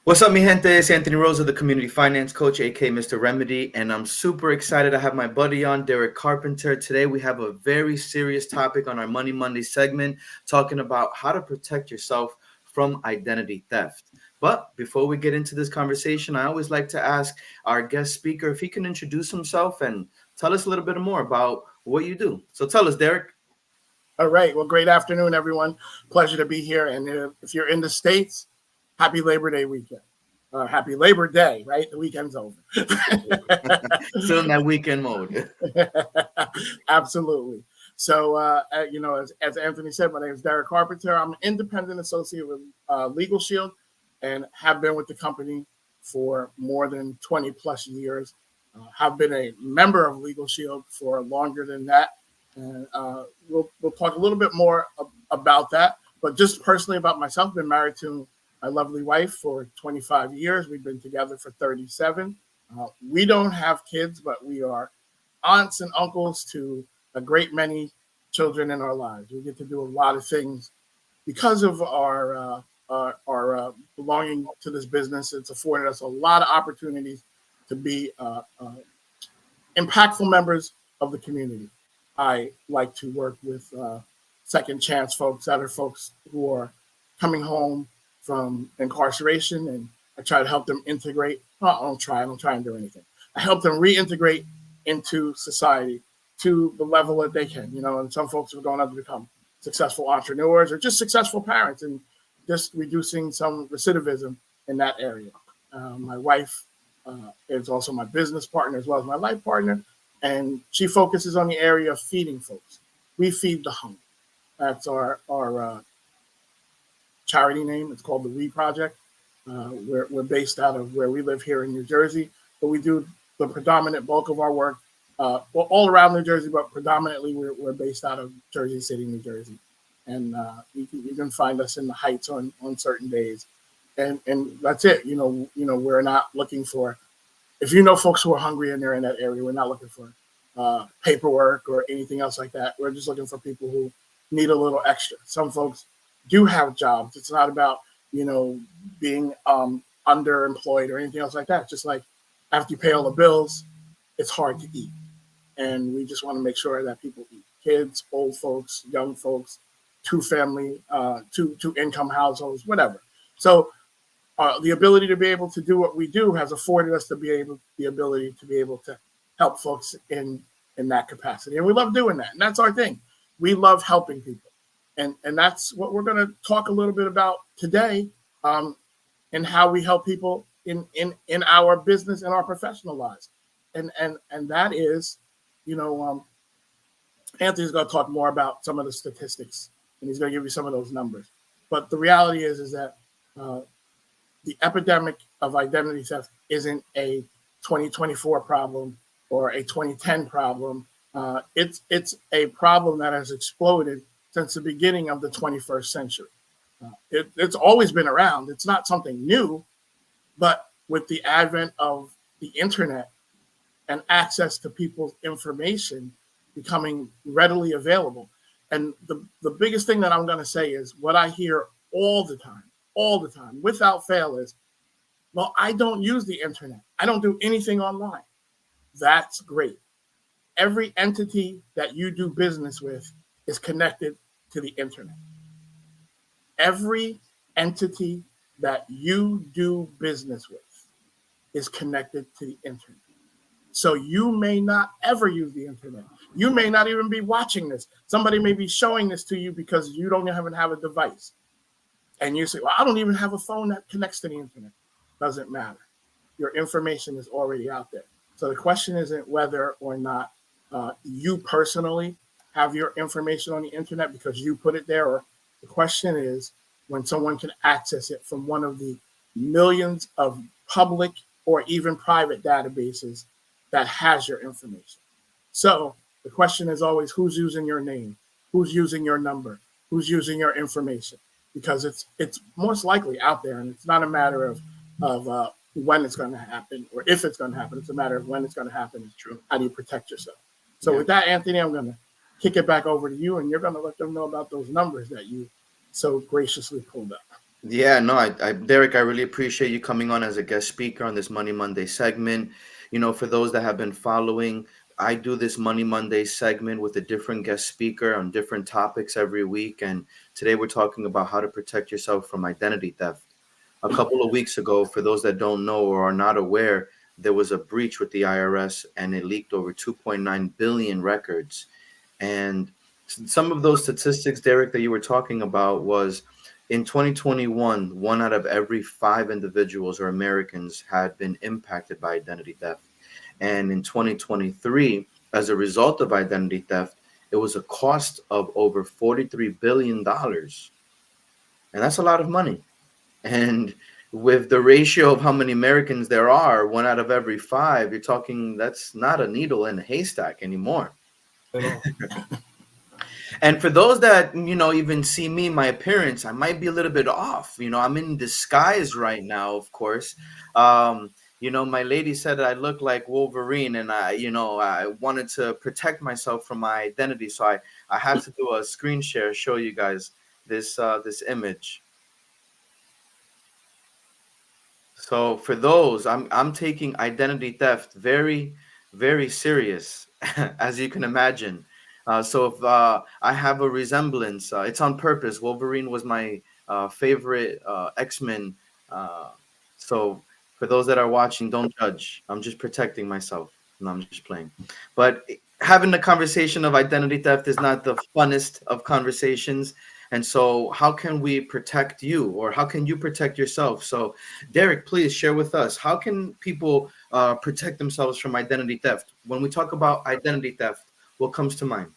What's up, mi gente? It's Anthony Rosa, the community finance coach, aka Mr. Remedy, and I'm super excited to have my buddy on, Derek Carpenter. Today, we have a very serious topic on our Money Monday segment, talking about how to protect yourself from identity theft. But before we get into this conversation, I always like to ask our guest speaker if he can introduce himself and tell us a little bit more about what you do. So tell us, Derek. All right. Well, great afternoon, everyone. Pleasure to be here. And if you're in the States, happy Labor Day weekend. Happy Labor Day, right? The weekend's over. Still in that weekend mode. Absolutely. So, as Anthony said, my name is Derek Carpenter. I'm an independent associate with Legal Shield and have been with the company for more than 20 plus years. Have been a member of Legal Shield for longer than that. And we'll talk a little bit more about that. But just personally about myself, I've been married to my lovely wife for 25 years. We've been together for 37. We don't have kids, but we are aunts and uncles to a great many children in our lives. We get to do a lot of things because of our belonging to this business. It's afforded us a lot of opportunities to be impactful members of the community. I like to work with second chance folks, that are folks who are coming home from incarceration, and I try to help them integrate. I don't try and do anything. I help them reintegrate into society to the level that they can, and some folks are going on to become successful entrepreneurs or just successful parents, and just reducing some recidivism in that area. My wife is also my business partner as well as my life partner, and she focuses on the area of feeding folks. We feed the hungry. That's our charity name. It's called the We Project. We're based out of where we live here in New Jersey, but we do the predominant bulk of our work all around New Jersey, but predominantly we're based out of Jersey City, New Jersey. And you can find us in the Heights on certain days. And that's it. We're not looking for, if folks who are hungry and they're in that area, we're not looking for paperwork or anything else like that. We're just looking for people who need a little extra. Some folks do have jobs. It's not about, being underemployed or anything else like that. It's just like after you pay all the bills, it's hard to eat. And we just want to make sure that people eat. Kids, old folks, young folks, two income households, whatever. So the ability to be able to do what we do has afforded us the ability to be able to help folks in that capacity. And we love doing that. And that's our thing. We love helping people. And that's what we're going to talk a little bit about today, and how we help people in our business and our professional lives. And that is, Anthony's going to talk more about some of the statistics, and he's going to give you some of those numbers. But the reality is that the epidemic of identity theft isn't a 2024 problem or a 2010 problem. It's a problem that has exploded since the beginning of the 21st century. It's always been around. It's not something new, but with the advent of the internet and access to people's information becoming readily available. And the biggest thing that I'm going to say is what I hear all the time, without fail is, well, I don't use the internet. I don't do anything online. That's great. Every entity that you do business with is connected to the internet. Every entity that you do business with is connected to the internet. So you may not ever use the internet. You may not even be watching this. Somebody may be showing this to you because you don't even have a device. And you say, well, I don't even have a phone that connects to the internet. Doesn't matter. Your information is already out there. So the question isn't whether or not you personally have your information on the internet because you put it there, or the question is when someone can access it from one of the millions of public or even private databases that has your information. So the question is always, who's using your name? Who's using your number? Who's using your information? Because it's most likely out there, and it's not a matter of when it's going to happen or if it's going to happen. It's a matter of when it's going to happen. It's true. How do you protect yourself? So with that, Anthony, I'm going to kick it back over to you, and you're going to let them know about those numbers that you so graciously pulled up. Yeah, no, Derek, I really appreciate you coming on as a guest speaker on this Money Monday segment. You know, for those that have been following, I do this Money Monday segment with a different guest speaker on different topics every week. And today we're talking about how to protect yourself from identity theft. A couple of weeks ago, for those that don't know or are not aware, there was a breach with the IRS and it leaked over 2.9 billion records. And some of those statistics, Derek, that you were talking about was in 2021, one out of every five individuals or Americans had been impacted by identity theft. And in 2023, as a result of identity theft, it was a cost of over $43 billion. And that's a lot of money. And with the ratio of how many Americans there are, one out of every five, you're talking that's not a needle in a haystack anymore. At all. And for those that, even see me, my appearance, I might be a little bit off. I'm in disguise right now, of course. My lady said that I look like Wolverine and I wanted to protect myself from my identity. So I had to do a screen share, show you guys this image. So for those, I'm taking identity theft very, very serious, as you can imagine. So if I have a resemblance, it's on purpose. Wolverine was my favorite X-Men. So for those that are watching, don't judge. I'm just protecting myself. No, I'm just playing. But having the conversation of identity theft is not the funnest of conversations. And so how can we protect you, or how can you protect yourself? So Derek, please share with us, how can people protect themselves from identity theft? When we talk about identity theft, what comes to mind?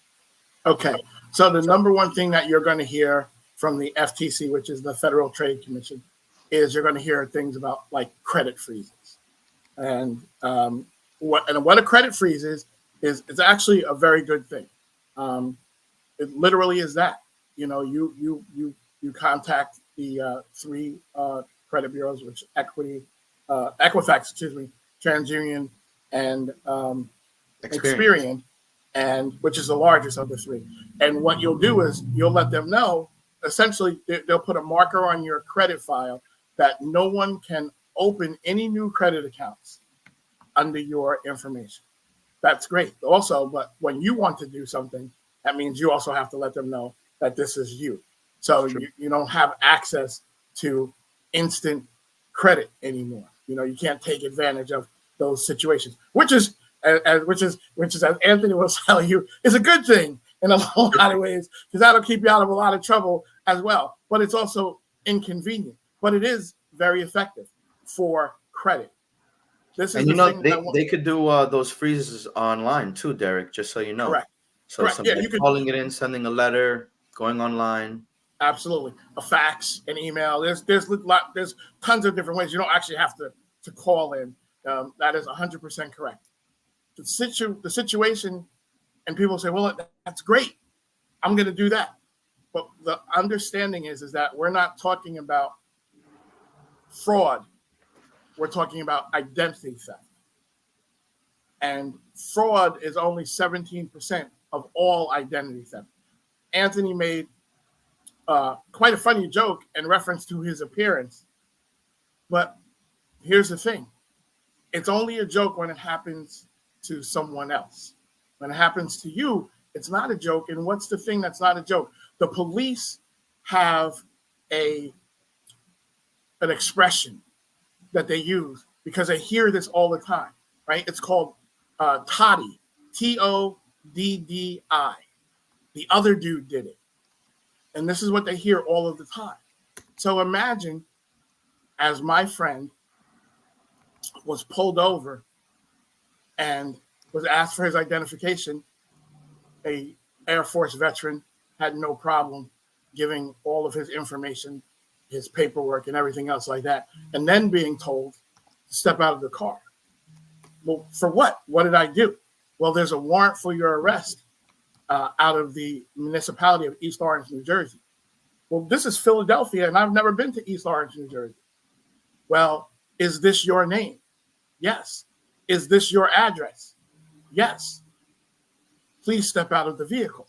Okay, so the number one thing that you're going to hear from the FTC, which is the Federal Trade Commission, is you're going to hear things about like credit freezes. And what a credit freeze is it's actually a very good thing. It literally is that. You contact the three credit bureaus, which Equifax, TransUnion, and Experian, and which is the largest of the three. And what you'll do is you'll let them know. Essentially, they'll put a marker on your credit file that no one can open any new credit accounts under your information. That's great. Also, but when you want to do something, that means you also have to let them know that this is you. So you don't have access to instant credit anymore. You can't take advantage of those situations, which is as Anthony will tell you, is a good thing in a lot of ways, because that'll keep you out of a lot of trouble as well. But it's also inconvenient. But it is very effective for credit. This is they could do those freezes online too, Derek. Just so you know. Correct. So somebody calling it in, sending a letter, going online. Absolutely, a fax, an email. There's tons of different ways. You don't actually have to call in. That is 100% correct. The situation, and people say, well, that's great. I'm going to do that. But the understanding is that we're not talking about fraud. We're talking about identity theft. And fraud is only 17% of all identity theft. Anthony made quite a funny joke in reference to his appearance. But here's the thing. It's only a joke when it happens to someone else. When it happens to you, it's not a joke. And what's the thing that's not a joke? The police have an expression that they use because they hear this all the time, right? It's called Toddy, Toddi. The other dude did it. And this is what they hear all of the time. So imagine, as my friend was pulled over and was asked for his identification, a Air Force veteran had no problem giving all of his information, his paperwork and everything else like that, and then being told to step out of the car. Well, for what? What did I do? Well, there's a warrant for your arrest out of the municipality of East Orange, New Jersey. Well, this is Philadelphia, and I've never been to East Orange, New Jersey. Well, is this your name? Yes. Is this your address? Yes. Please step out of the vehicle.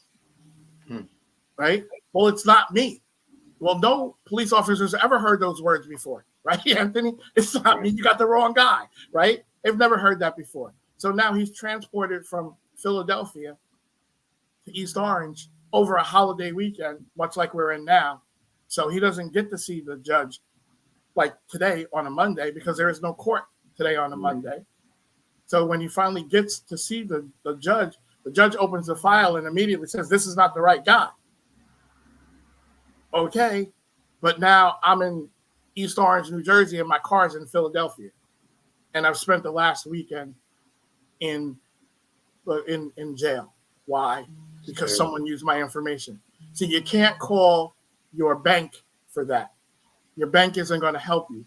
Right? Well, it's not me. Well, no police officers ever heard those words before, right, Anthony? It's not me. You got the wrong guy, right? They've never heard that before. So now he's transported from Philadelphia to East Orange over a holiday weekend, much like we're in now. So he doesn't get to see the judge like today on a Monday because there is no court today on a Monday. So when he finally gets to see the judge opens the file and immediately says, this is not the right guy. Okay, but now I'm in East Orange, New Jersey, and my car's in Philadelphia. And I've spent the last weekend in jail. Why? Because someone used my information. See, you can't call your bank for that. Your bank isn't going to help you.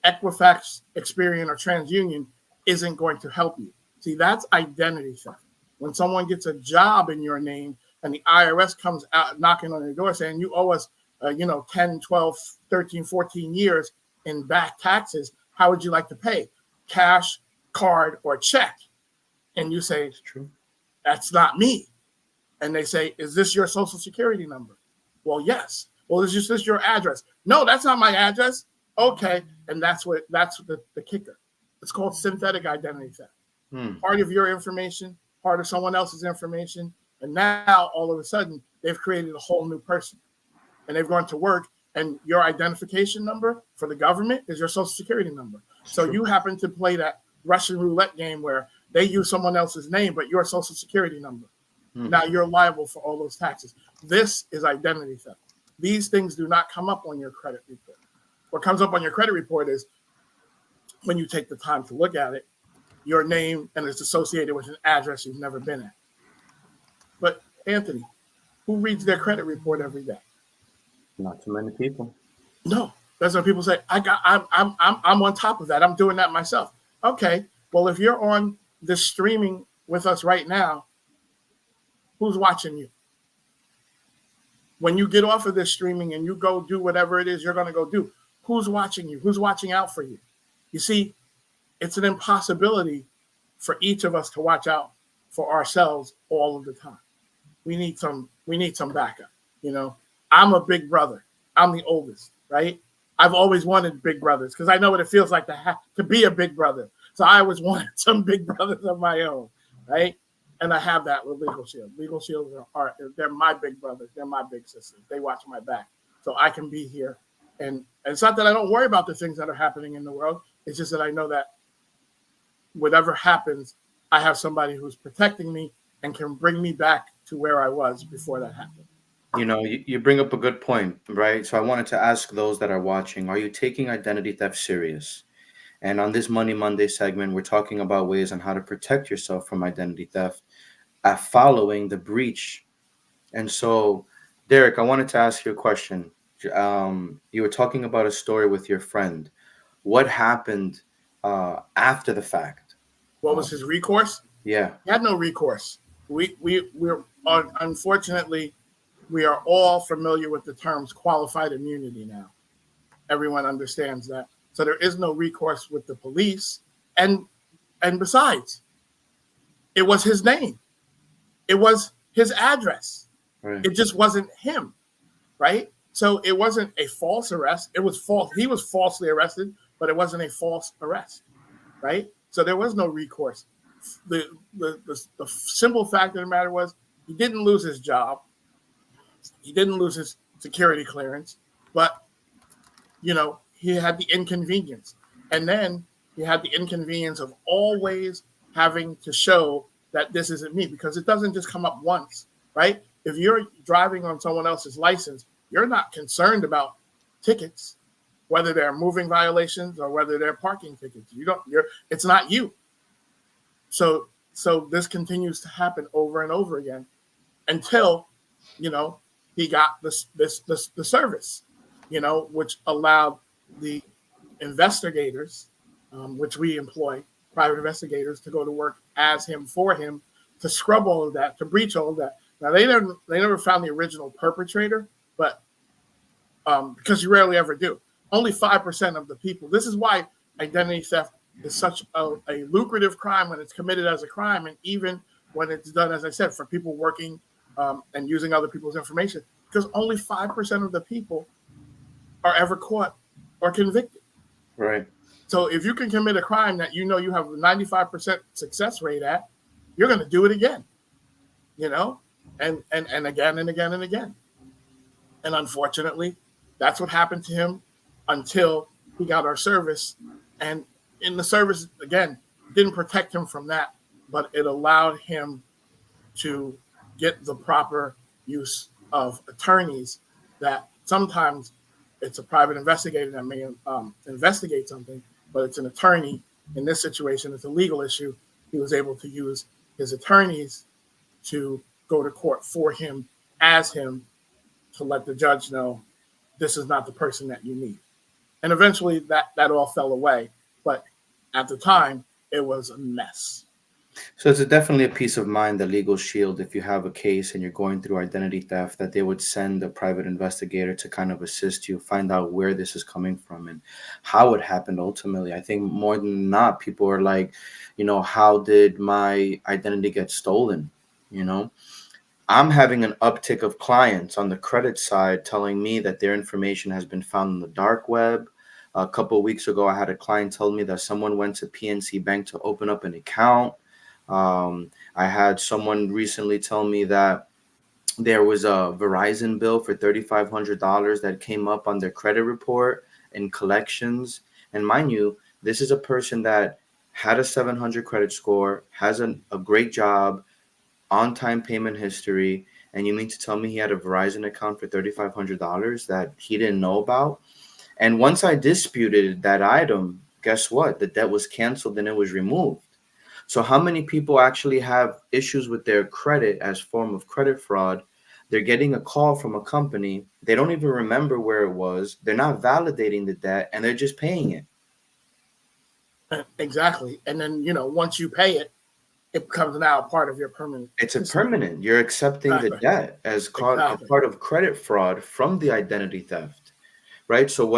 Equifax, Experian, or TransUnion isn't going to help you. See, that's identity theft. When someone gets a job in your name and the IRS comes out knocking on your door saying you owe us 10, 12, 13, 14 years in back taxes, how would you like to pay? Cash, card, or check? And you say, it's true. That's not me. And they say, is this your social security number? Well, yes. Well, is this your address? No, that's not my address. Okay. And that's the kicker. It's called synthetic identity theft. Part of your information, part of someone else's information. And now all of a sudden they've created a whole new person and they've gone to work, and your identification number for the government is your social security number. So you happen to play that Russian roulette game where they use someone else's name, but your social security number. Now you're liable for all those taxes. This is identity theft. These things do not come up on your credit report. What comes up on your credit report is when you take the time to look at it, your name, and it's associated with an address you've never been at. But Anthony, who reads their credit report every day? Not too many people. No, that's when people say, I'm on top of that. I'm doing that myself. Okay, well, if you're on this streaming with us right now, who's watching you? When you get off of this streaming and you go do whatever it is you're going to go do, who's watching you? Who's watching out for you? You see, it's an impossibility for each of us to watch out for ourselves all of the time. We need some backup. I'm a big brother. I'm the oldest, right? I've always wanted big brothers because I know what it feels like to be a big brother. So I always wanted some big brothers of my own, right? And I have that with Legal Shield. Legal Shields they're my big brothers. They're my big sisters. They watch my back. So I can be here. And it's not that I don't worry about the things that are happening in the world. It's just that I know that whatever happens, I have somebody who's protecting me and can bring me back to where I was before that happened. You bring up a good point, right? So I wanted to ask those that are watching, are you taking identity theft serious? And on this Money Monday segment, we're talking about ways on how to protect yourself from identity theft following the breach. And so, Derek, I wanted to ask you a question. You were talking about a story with your friend. What happened after the fact? What was his recourse? Yeah. He had no recourse. We're unfortunately, we are all familiar with the terms qualified immunity now. Everyone understands that. So there is no recourse with the police. And besides, it was his name. It was his address. Right. It just wasn't him, right? So it wasn't a false arrest. It was false. He was falsely arrested, but it wasn't a false arrest, right? So there was no recourse. The simple fact of the matter was he didn't lose his job. He didn't lose his security clearance, but, he had the inconvenience. And then he had the inconvenience of always having to show that this isn't me, because it doesn't just come up once, right? If you're driving on someone else's license, you're not concerned about tickets, whether they're moving violations or whether they're parking tickets. It's not you. So this continues to happen over and over again until, he got the service, which allowed the investigators, which we employ, private investigators, to go to work as him, for him, to scrub all of that, to breach all of that. Now, they never found the original perpetrator, but because you rarely ever do. Only 5% of the people. This is why identity theft is such a lucrative crime when it's committed as a crime, and even when it's done, as I said, for people working and using other people's information, because only 5% of the people are ever caught or convicted. Right. So if you can commit a crime that you know you have a 95% success rate at, you're going to do it again, you know, and again and again and again. And unfortunately, that's what happened to him until he got our service. And in the service, again, didn't protect him from that, but it allowed him to get the proper use of attorneys that sometimes it's a private investigator that may investigate something, but it's an attorney. In this situation, it's a legal issue. He was able to use his attorneys to go to court for him, as him, to let the judge know this is not the person that you need. And eventually that all fell away. But at the time, it was a mess. So it's definitely a peace of mind that Legal Shield, if you have a case and you're going through identity theft, that they would send a private investigator to kind of assist you, find out where this is coming from and how it happened ultimately. I think more than not, people are like, how did my identity get stolen? I'm having an uptick of clients on the credit side telling me that their information has been found on the dark web. A couple of weeks ago, I had a client tell me that someone went to PNC Bank to open up an account. I had someone recently tell me that there was a Verizon bill for $3,500 that came up on their credit report in collections. And mind you, this is a person that had a 700 credit score, has a great job, on-time payment history, and you mean to tell me he had a Verizon account for $3,500 that he didn't know about? And once I disputed that item, guess what? The debt was canceled and it was removed. So how many people actually have issues with their credit as form of credit fraud? They're getting a call from a company. They don't even remember where it was. They're not validating the debt and they're just paying it. Exactly. And then, once you pay it, it becomes now a part of your permanent. It's a permanent. You're accepting the debt as part of credit fraud from the identity theft, right? So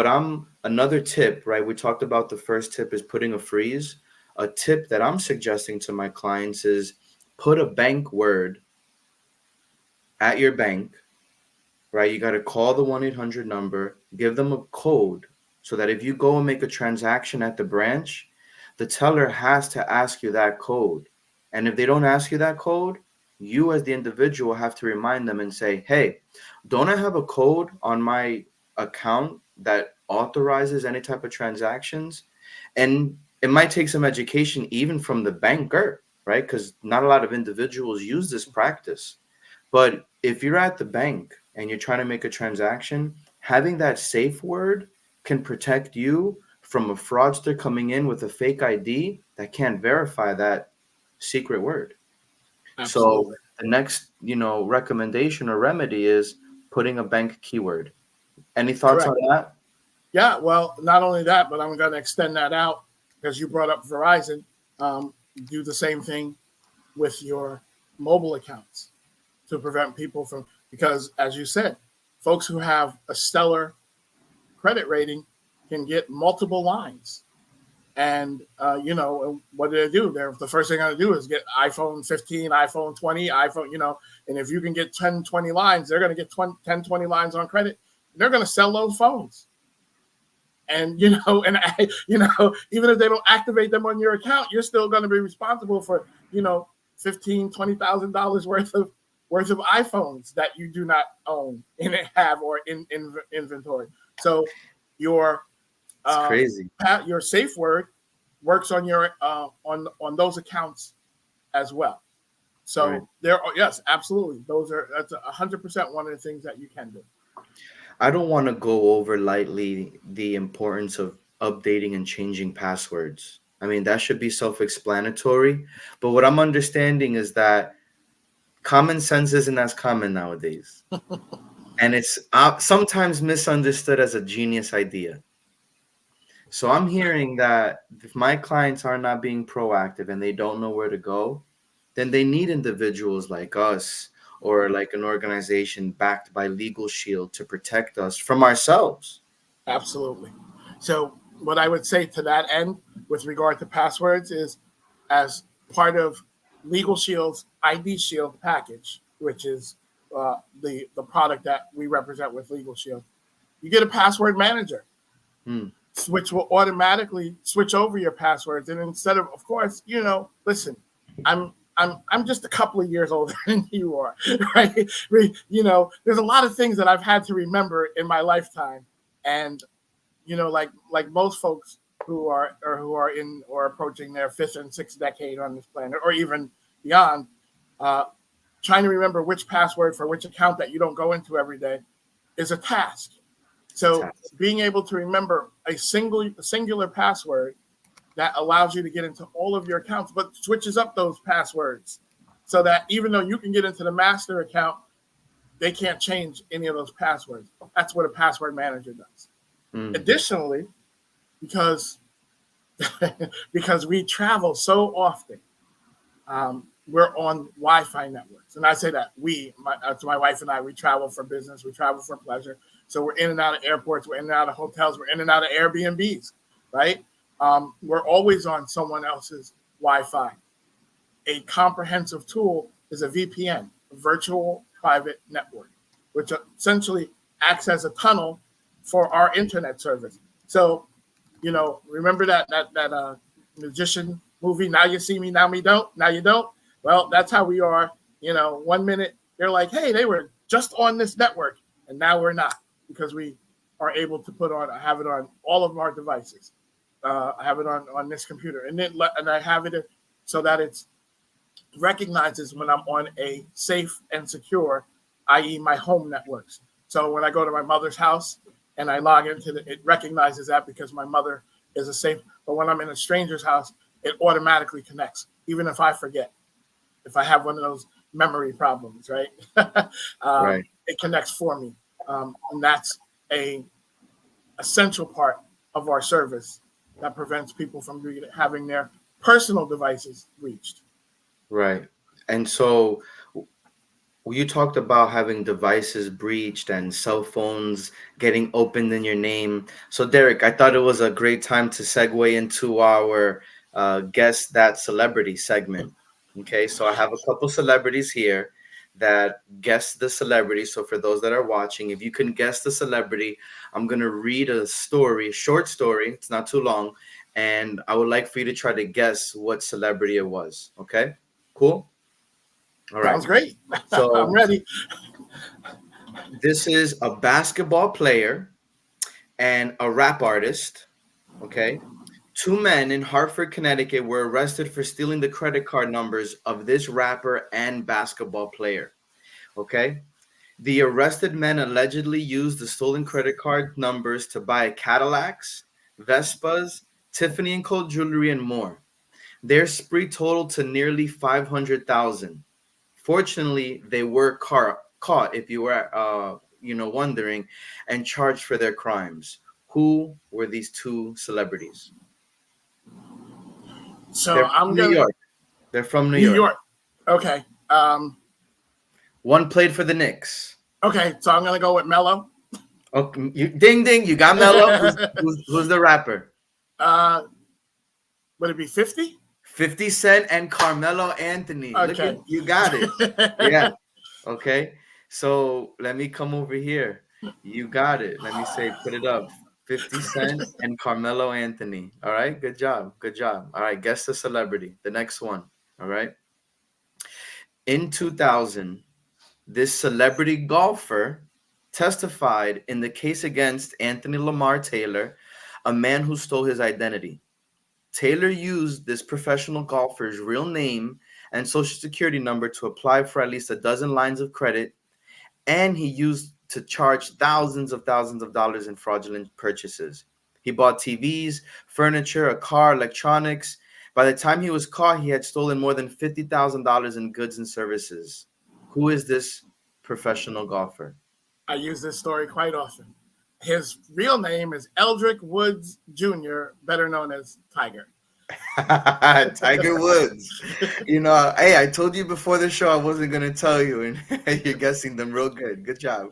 another tip, right? We talked about the first tip is putting a freeze. A tip that I'm suggesting to my clients is put a bank word at your bank, right? You got to call the 1-800 number, give them a code so that if you go and make a transaction at the branch, the teller has to ask you that code. And if they don't ask you that code, you as the individual have to remind them and say, hey, don't I have a code on my account that authorizes any type of transactions? And it might take some education even from the banker, right? Because not a lot of individuals use this practice. But if you're at the bank and you're trying to make a transaction, having that safe word can protect you from a fraudster coming in with a fake ID that can't verify that secret word. Absolutely. So the next, recommendation or remedy is putting a bank keyword. Any thoughts on that? Yeah, well, not only that, but I'm going to extend that out because you brought up Verizon. Do the same thing with your mobile accounts to prevent people from, because as you said, folks who have a stellar credit rating can get multiple lines. And, what do they do? The first thing they're going to do is get iPhone 15, iPhone 20, and if you can get 10, 20 lines, they're going to get 10, 20 lines on credit. They're going to sell those phones. And, even if they don't activate them on your account, you're still going to be responsible for, $15,000, $20,000 worth of iPhones that you do not own and have or in inventory. So it's crazy. Your safe word works on your on those accounts as well. So right. There are, yes, absolutely. That's 100% one of the things that you can do. I don't want to go over lightly the importance of updating and changing passwords. I mean, that should be self-explanatory. But what I'm understanding is that common sense isn't as common nowadays. And it's sometimes misunderstood as a genius idea. So I'm hearing that if my clients are not being proactive and they don't know where to go, then they need individuals like us or like an organization backed by Legal Shield to protect us from ourselves. Absolutely. So what I would say to that end with regard to passwords is, as part of Legal Shield's ID Shield package, which is the product that we represent with Legal Shield, you get a password manager, Hmm. which will automatically switch over your passwords. And instead of course, listen, I'm just a couple of years older than you are, right? There's a lot of things that I've had to remember in my lifetime, and like most folks who are in or approaching their fifth and sixth decade on this planet, or even beyond, trying to remember which password for which account that you don't go into every day is a task. So being able to remember a singular password that allows you to get into all of your accounts, but switches up those passwords so that even though you can get into the master account, they can't change any of those passwords. That's what a password manager does. Additionally, because we travel so often, we're on Wi-Fi networks. And I say that my wife and I, we travel for business, we travel for pleasure. So we're in and out of airports, we're in and out of hotels, we're in and out of Airbnbs, right? We're always on someone else's Wi-Fi. A comprehensive tool is a VPN, a virtual private network, which essentially acts as a tunnel for our internet service. So, remember that magician movie, Now You See Me, Now Me Don't, Now You Don't? Well, that's how we are. 1 minute they're like, hey, they were just on this network, and now we're not, because we are able to have it on all of our devices. I have it on this computer, and I have it so that it's recognizes when I'm on a safe and secure, i.e. my home networks. So when I go to my mother's house and I log into it recognizes that because my mother is a safe. But when I'm in a stranger's house, it automatically connects, even if I forget. If I have one of those memory problems, right? Right. It connects for me. And that's a essential part of our service that prevents people from having their personal devices breached. Right. And so you talked about having devices breached and cell phones getting opened in your name. So Derek, I thought it was a great time to segue into our Guess That Celebrity segment. Okay, so I have a couple celebrities here that guess the celebrity. So for those that are watching, if you can guess the celebrity, I'm going to read a short story. It's not too long. And I would like for you to try to guess what celebrity it was. Okay, cool. All right. Sounds great. So I'm ready. this is a basketball player and a rap artist. Okay. Two men in Hartford, Connecticut were arrested for stealing the credit card numbers of this rapper and basketball player. Okay. The arrested men allegedly used the stolen credit card numbers to buy Cadillacs, Vespas, Tiffany & Co. jewelry, and more. Their spree totaled to nearly 500,000. Fortunately, they were caught, if you were wondering, and charged for their crimes. Who were these two celebrities? So They're I'm from New gonna York. They're from New New York. York. Okay. One played for the Knicks. Okay. So I'm gonna go with Mello. Okay, ding ding, you got Mello. Who's the rapper? Would it be 50? 50 Cent and Carmelo Anthony. Okay. Look at you, got it. Yeah. Okay. So let me come over here. You got it. Let me say, put it up. 50 Cent and Carmelo Anthony. All right. Good job. Good job. All right. Guess the celebrity. The next one. All right. In 2000, this celebrity golfer testified in the case against Anthony Lamar Taylor, a man who stole his identity. Taylor used this professional golfer's real name and social security number to apply for at least a dozen lines of credit, and he used to charge thousands of dollars in fraudulent purchases. He bought TVs, furniture, a car, electronics. By the time he was caught, he had stolen more than $50,000 in goods and services. Who is this professional golfer? I use this story quite often. His real name is Eldrick Woods Jr., better known as Tiger. Tiger Woods. Hey, I told you before the show I wasn't going to tell you, and you're guessing them real good. Good job.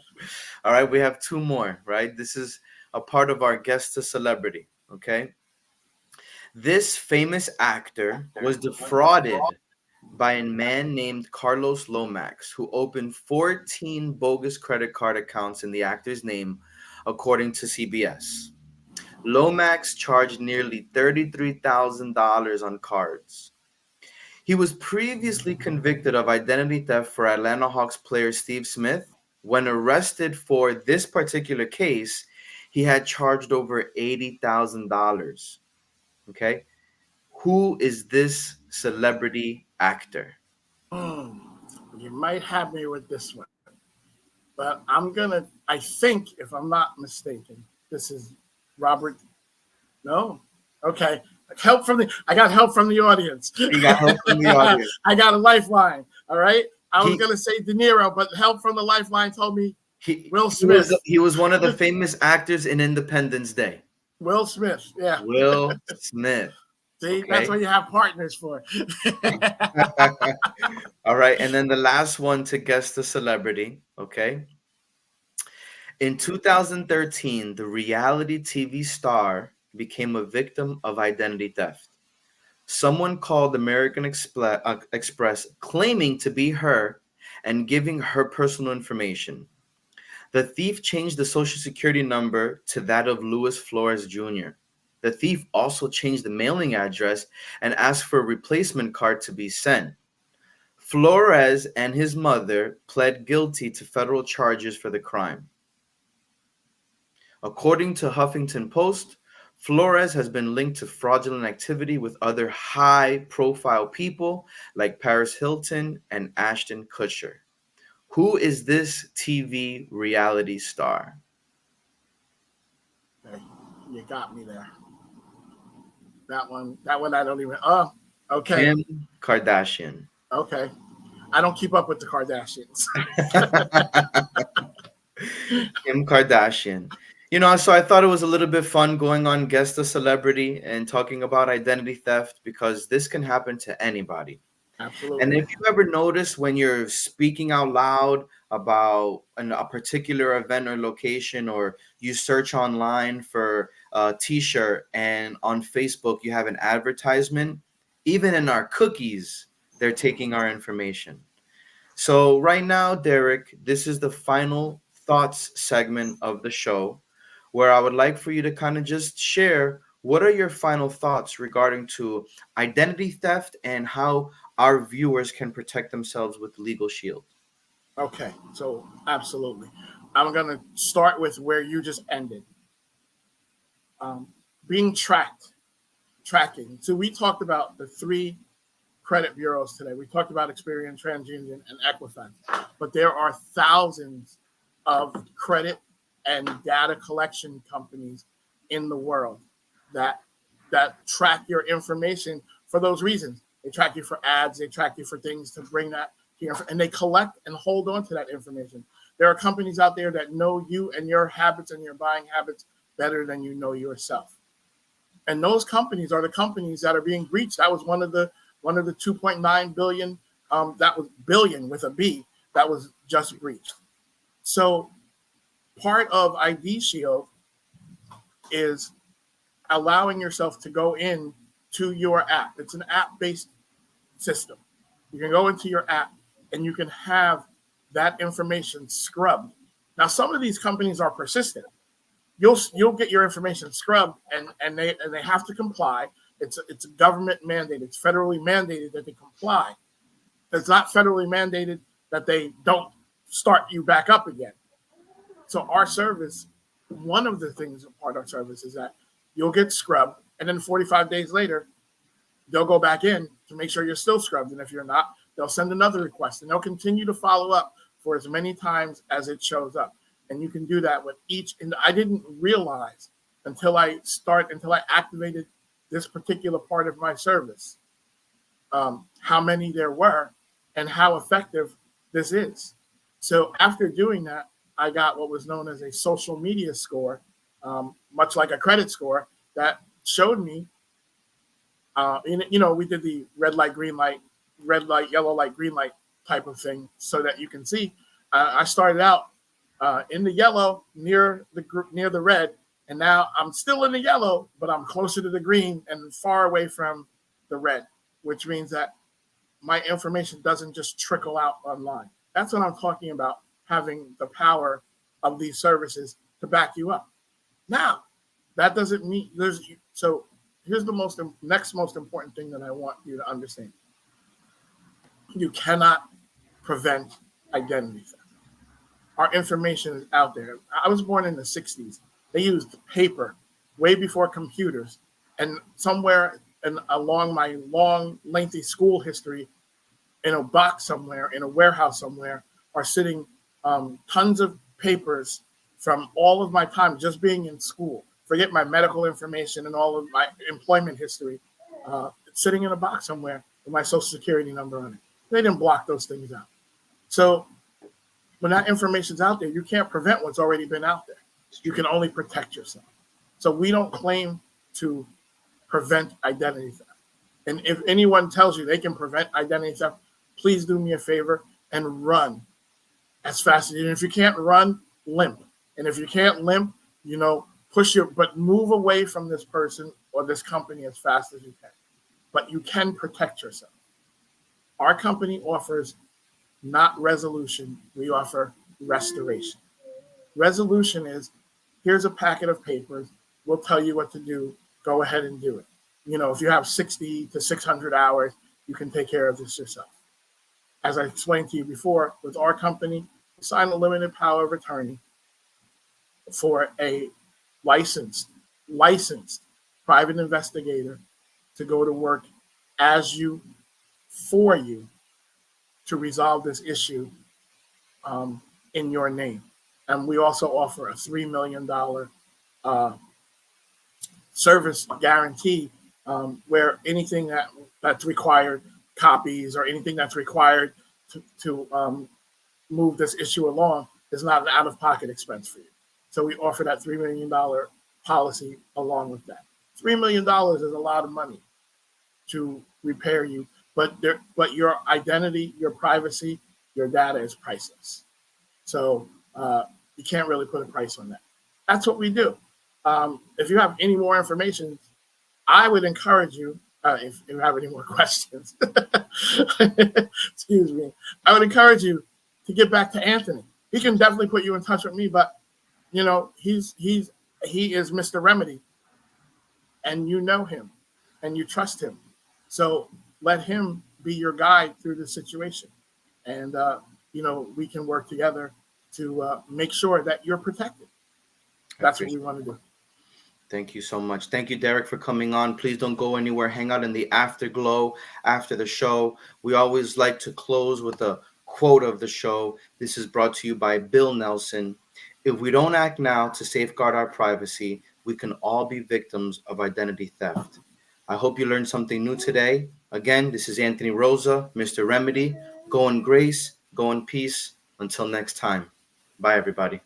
All right, we have two more, right? This is a part of our Guess the Celebrity, okay? This famous actor was defrauded by a man named Carlos Lomax, who opened 14 bogus credit card accounts in the actor's name, according to CBS. Lomax charged nearly $33,000 on cards. He was previously convicted of identity theft for Atlanta Hawks player Steve Smith. When arrested for this particular case, he had charged over $80,000. Okay. Who is this celebrity actor? You might have me with this one, but I think, if I'm not mistaken, this is Robert. No? Okay. I got help from the audience. You got help from the audience. I got a lifeline. All right. I was going to say De Niro, but help from the lifeline told me Will Smith. He was one of the famous actors in Independence Day. Will Smith. Yeah. Will Smith. See, that's what you have partners for. All right. And then the last one to guess the celebrity. Okay. In 2013, the reality TV star became a victim of identity theft. Someone called American Express claiming to be her and giving her personal information. The thief changed the social security number to that of Luis Flores Jr. The thief also changed the mailing address and asked for a replacement card to be sent. Flores and his mother pled guilty to federal charges for the crime. According to Huffington Post, Flores has been linked to fraudulent activity with other high-profile people like Paris Hilton and Ashton Kutcher. Who is this TV reality star? Hey, you got me there. That one I don't even. Okay. Kim Kardashian. Okay. I don't keep up with the Kardashians. Kim Kardashian. So I thought it was a little bit fun going on Guess the Celebrity and talking about identity theft because this can happen to anybody. Absolutely. And if you ever notice when you're speaking out loud about a particular event or location, or you search online for a t-shirt and on Facebook you have an advertisement, even in our cookies, they're taking our information. So right now, Derek, this is the final thoughts segment of the show, where I would like for you to kind of just share what are your final thoughts regarding to identity theft and how our viewers can protect themselves with Legal Shield. Okay, so absolutely. I'm going to start with where you just ended. Being tracking. So we talked about the 3 credit bureaus today. We talked about Experian, TransUnion, and Equifax. But there are thousands of credit and data collection companies in the world that track your information for those reasons. They track you for ads. They track you for things to bring that here, and they collect and hold on to that information. There are companies out there that know you and your habits and your buying habits better than you know yourself. And those companies are the companies that are being breached. That was one of the 2.9 billion, that was billion with a B, that was just breached. So part of ID Shield is allowing yourself to go in to your app. It's an app-based system. You can go into your app and you can have that information scrubbed. Now, some of these companies are persistent. You'll get your information scrubbed, and they have to comply. It's a government mandate. It's federally mandated that they comply. It's not federally mandated that they don't start you back up again. So our service, one of the things part of our service is that you'll get scrubbed, and then 45 days later, they'll go back in to make sure you're still scrubbed. And if you're not, they'll send another request, and they'll continue to follow up for as many times as it shows up. And you can do that with each. And I didn't realize until I activated this particular part of my service, how many there were and how effective this is. So after doing that, I got what was known as a social media score, much like a credit score, that showed me, we did the red light, green light, yellow light, green light type of thing so that you can see. I started out in the yellow near the red, and now I'm still in the yellow, but I'm closer to the green and far away from the red, which means that my information doesn't just trickle out online. That's what I'm talking about, having the power of these services to back you up. Now, that doesn't mean so here's the next most important thing that I want you to understand. You cannot prevent identity theft. Our information is out there. I was born in the 60s. They used paper way before computers. And somewhere along my long, lengthy school history, in a box somewhere, in a warehouse somewhere, are sitting tons of papers from all of my time just being in school. Forget my medical information and all of my employment history. It's sitting in a box somewhere with my social security number on it. They didn't block those things out. So when that information's out there, you can't prevent what's already been out there. You can only protect yourself. So we don't claim to prevent identity theft. And if anyone tells you they can prevent identity theft, please do me a favor and run as fast as you can. If you can't run, limp. And if you can't limp, but move away from this person or this company as fast as you can. But you can protect yourself. Our company offers not resolution, we offer restoration. Resolution is, here's a packet of papers, we'll tell you what to do, go ahead and do it. If you have 60 to 600 hours, you can take care of this yourself. As I explained to you before, with our company, we sign a limited power of attorney for a licensed private investigator to go to work for you to resolve this issue in your name. And we also offer a $3 million service guarantee where anything that's required, copies or anything that's required to move this issue along, is not an out-of-pocket expense for you. So we offer that $3 million policy along with that. $3 million is a lot of money to repair you, but your identity, your privacy, your data is priceless. So you can't really put a price on that. That's what we do. If you have any more information, I would encourage you, if you have any more questions, excuse me, I would encourage you to get back to Anthony. He can definitely put you in touch with me, but he is Mr. Remedy, and you know him and you trust him. So let him be your guide through the situation. And, we can work together to make sure that you're protected. That's what we want to do. Thank you so much. Thank you, Derek, for coming on. Please don't go anywhere. Hang out in the afterglow after the show. We always like to close with a quote of the show. This is brought to you by Bill Nelson. If we don't act now to safeguard our privacy, we can all be victims of identity theft. I hope you learned something new today. Again, this is Anthony Rosa, Mr. Remedy. Go in grace, go in peace. Until next time. Bye, everybody.